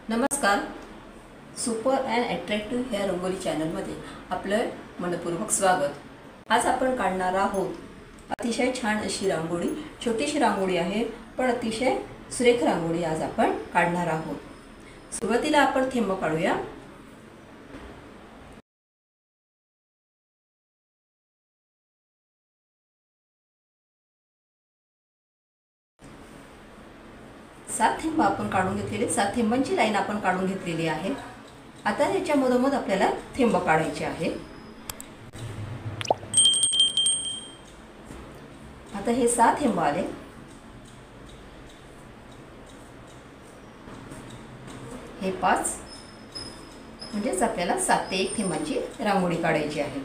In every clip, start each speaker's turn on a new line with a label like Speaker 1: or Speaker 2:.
Speaker 1: नमस्कार. Super and attractive ह्या रंगोली चॅनलमध्ये आपलं मनपूर्वक स्वागत. आज आपण काढणार आहोत अतिशय छान अशी रांगोळी. छोटीशी रांगोळी आहे पण अतिशय सुरेख रांगोळी आज आपण काढणार आहोत. सुरुवातीला आपण थेंब काढूया. सात थेंब आपण काढून घेतलेले, 7 थेंबांची लाईन आपण काढून घेतलेली आहे. आता याच्या मधोमध आपल्याला थेंब काढायचे आहे. आता हे 6 थेंब आले. हे 5 म्हणजेच आपल्याला 7 ते 1 थेंबांची रांगोळी काढायची आहे.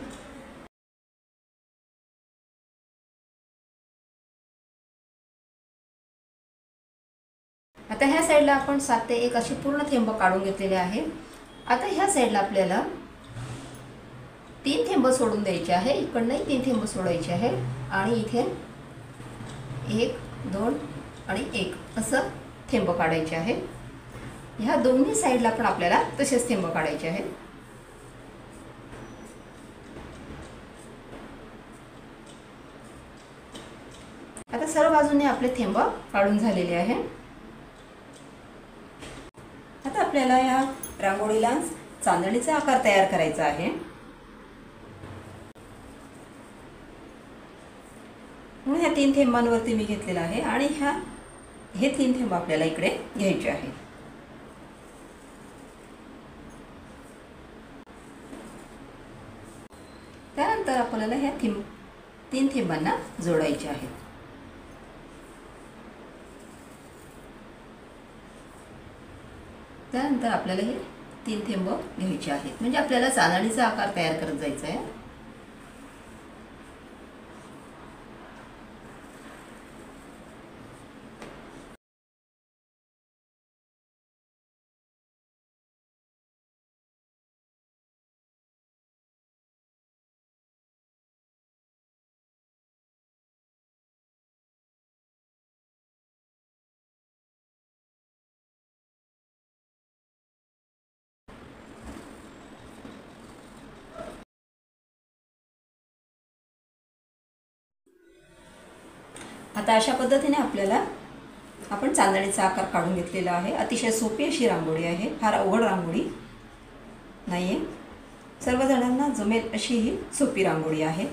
Speaker 1: आता ह्या साईडला आपण 7 ते 1 अशी पूर्ण थेंब काढून घेतलेले आहे. आता ह्या साईडला आपल्याला 3 थेंब सोडून द्यायचे आहे. इकडनंही 3 थेंब सोडायचे आहे आणि इथे 1 2 आणि 1 असं थेंब काढायचे आहे. ह्या दोन्ही साईडला पण आपल्याला तसेच थेंब काढायचे आहेत. आता सर्व बाजूने आपले थेंब काढून झालेले आहे. आता आपल्याला या रांगोळीला चांदणीचा आकार तयार करायचा आहे. म्हणून ह्या 3 थेंबांवरती मी घेतलेला आहे आणि हे 3 थेंब आपल्याला इकडे घ्यायचे आहेत. त्यानंतर आपल्याला ह्या 3 थेंबांना जोडायचे आहेत. त्यानंतर आपल्याला हे 3 थेंब घ्यायचे आहेत. म्हणजे आपल्याला चांदणीचा आकार तयार करत जायचा आहे. आता अशा पद्धतीने आपण चांदणीचा आकार काढून घेतलेला आहे. अतिशय सोपी अशी रांगोळी आहे. फार अवघड रांगोळी नाहीये. सर्वजणांना जमेल अशी ही सोपी रांगोळी आहे.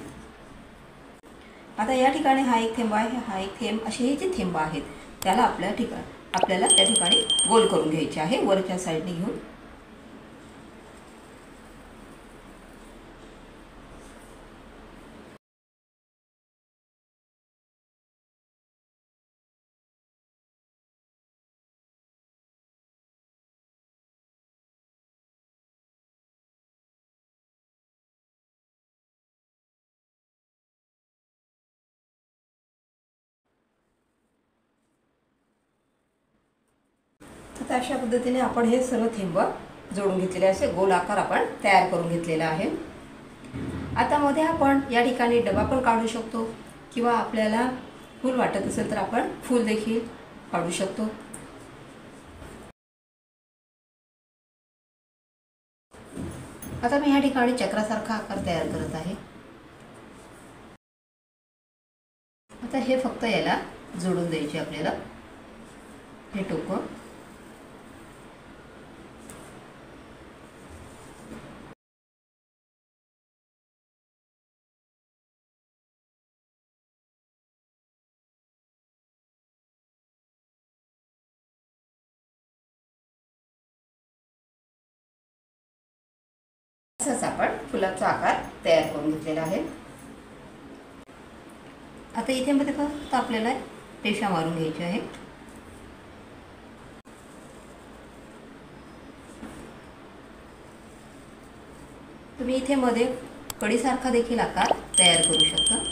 Speaker 1: आता या ठिकाणी हा एक थेंब आहे, हा एक थेंब, असे हे जे थेंब आहेत त्याला आपल्याला त्या ठिकाणी गोल करून घ्यायचे आहे वरच्या साईडने घेऊन. आता अशा पद्धतीने आपण हे सर्व थेंब जोडून घेतलेले असे गोल आकार आपण तयार करून घेतलेला आहे. आता मध्ये आपण या ठिकाणी डबा पण काढू शकतो किंवा आपल्याला फूल वाटत असेल तर आपण फूल देखील काढू शकतो. आता मी या ठिकाणी चक्रासारखा आकार तयार करत आहे. आता हे फक्त याला जोडून द्यायचे आपल्याला, हे टोकं. असंच आपण फुलाचा आकार तयार करून घेतलेला आहे. आता इथे मध्ये फक्त आपल्याला रेषा मारून घ्यायची आहे. तुम्ही इथे मध्ये कडीसारखा देखील आकार तयार करू शकता.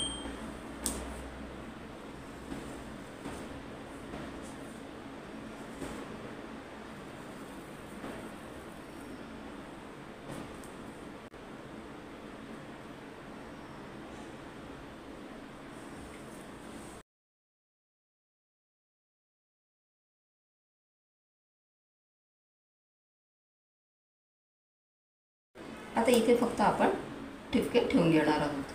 Speaker 1: आता इथे फक्त आपण ठिपके ठेवून घेणार आहोत.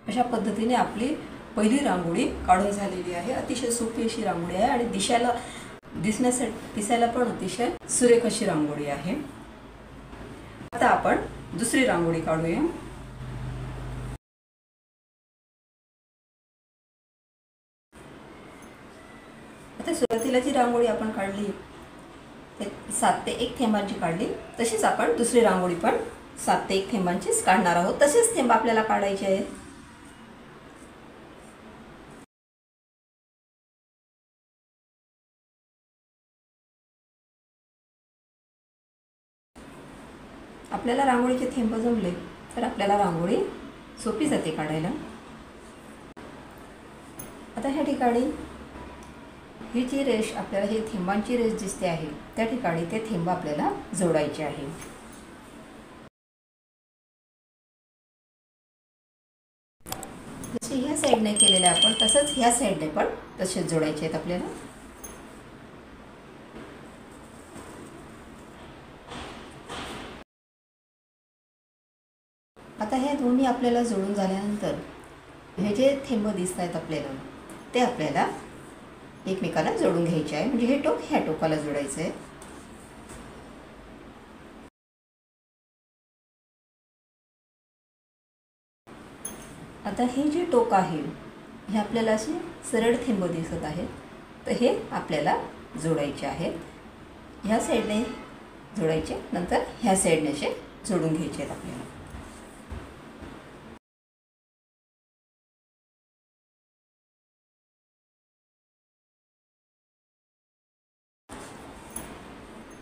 Speaker 1: अशा पद्धतीने आपली पहिली रांगोळी काढून झालेली आहे. अतिशय सोपी अशी रांगोळी आहे आणि दिसायला पण अतिशय सुरेख अशी रांगोळी आहे. आता आपण दुसरी रांगोळी काढूया. आता सुरुवातीला जी रांगोळी आपण काढली 7 ते 1 थेंबांची काढली, तशीच आपण दुसरी रांगोळी पण 7 ते 1 थेंबांचीच काढणार आहोत. तसेच थेंब आपल्याला काढायचे आहेत. आपल्याला रांगोळीचे थेंब जमले तर आपल्याला रांगोळी सोपी जाते काढायला. आता ह्या ठिकाणी ही जी रेष आपल्याला ही थेंबांची रेष दिसते आहे त्या ठिकाणी ते थेंब आपल्याला जोडायचे आहे. जसे ह्या साईडने केलेले आपण तसंच ह्या साईडने पण तसेच जोडायचे आहेत आपल्याला. आता हे दोन्ही आपल्याला जोडून झाल्यानंतर हे जे थेंब दिसत आहेत आपल्याला ते आपल्याला एकमेकाला जोडून घ्यायचे आहे. म्हणजे हे टोक ह्या टोकाला जोडायचं आहे. आता हे जे टोक आहे हे आपल्याला असे सरळ थेंब दिसत आहेत तर हे आपल्याला जोडायचे आहेत. ह्या साईडने जोडायचे, नंतर ह्या साईडने असे जोडून घ्यायचे आहेत आपल्याला.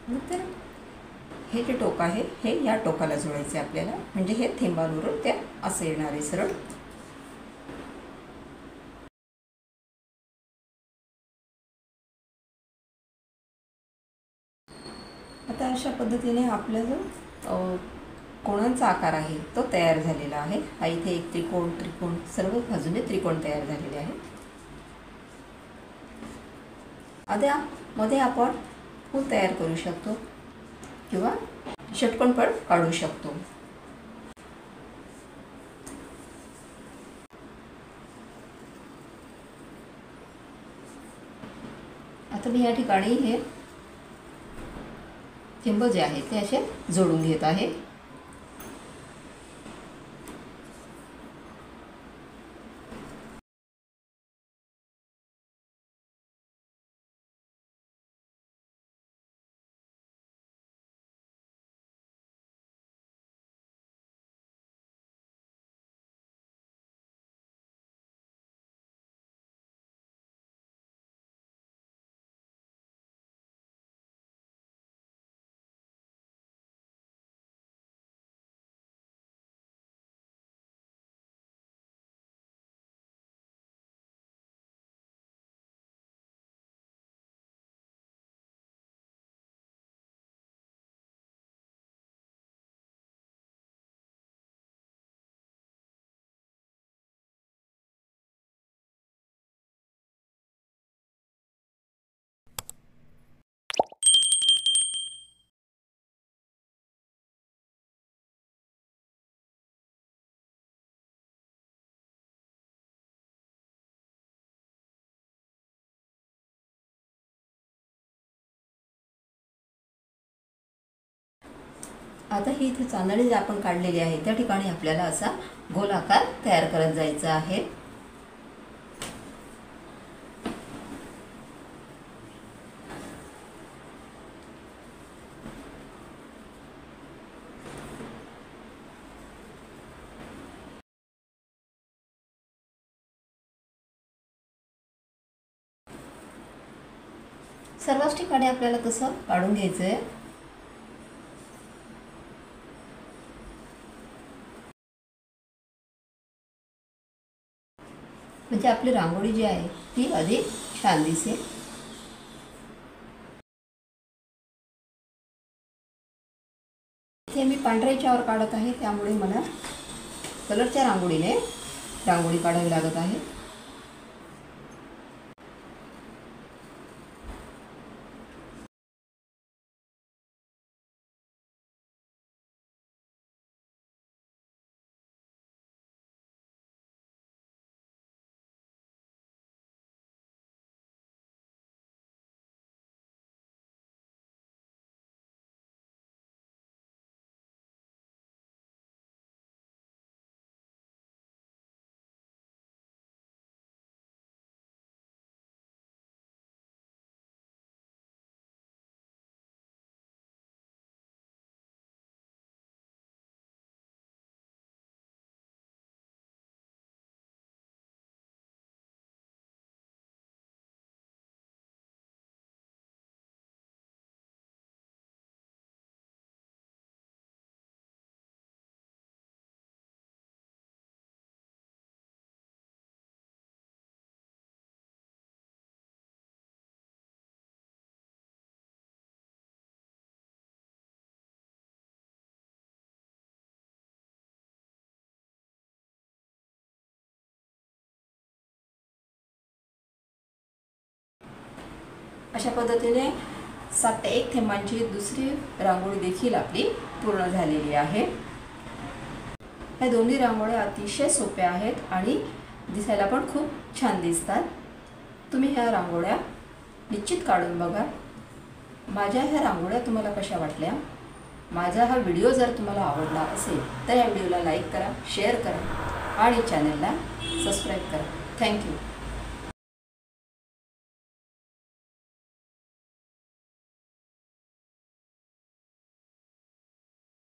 Speaker 1: नंतर हे जे टोक आहे हे या टोकाला जोडायचे आपल्याला. म्हणजे हे थेंबांवरून ते असं येणार आहे सरळ. आता अशा पद्धतीने आपला जो कोणाचा आकार आहे तो तयार झालेला आहे. हा इथे एक त्रिकोण सर्व बाजूने त्रिकोण तयार झालेले आहे. आता मध्ये आपण फूल तयार करू शकतो किंवा षटकोन पण काढू शकतो. आता मी या ठिकाणी हे थेंब जे आहेत ते असे जोडून घेत आहे. आता ही इथे चांदणी जी आपण काढलेली आहे त्या ठिकाणी आपल्याला असा गोलाकार तयार करत जायचा आहे. सर्वच ठिकाणी आपल्याला तसं काढून घ्यायचं आहे. म्हणजे आपली रांगोळी जी आहे ती अधिक छान दिसेल. इथे मी पांढऱ्या याच्यावर काढत आहे, त्यामुळे मला कलरच्या रांगोळीने रांगोळी काढावी लागत आहे. अशा पद्धतीने 7 ते 1 थेंबांची दुसरी रांगोळी देखील आपली पूर्ण झालेली आहे. ह्या दोन्ही रांगोळ्या अतिशय सोप्या आहेत आणि दिसायला पण खूप छान दिसतात. तुम्ही ह्या रांगोळ्या निश्चित काढून बघा. माझ्या ह्या रांगोळ्या तुम्हाला कशा वाटल्या? माझा हा व्हिडिओ जर तुम्हाला आवडला असेल तर या व्हिडिओला लाईक करा, शेअर करा आणि चॅनलला सबस्क्राईब करा. थँक्यू.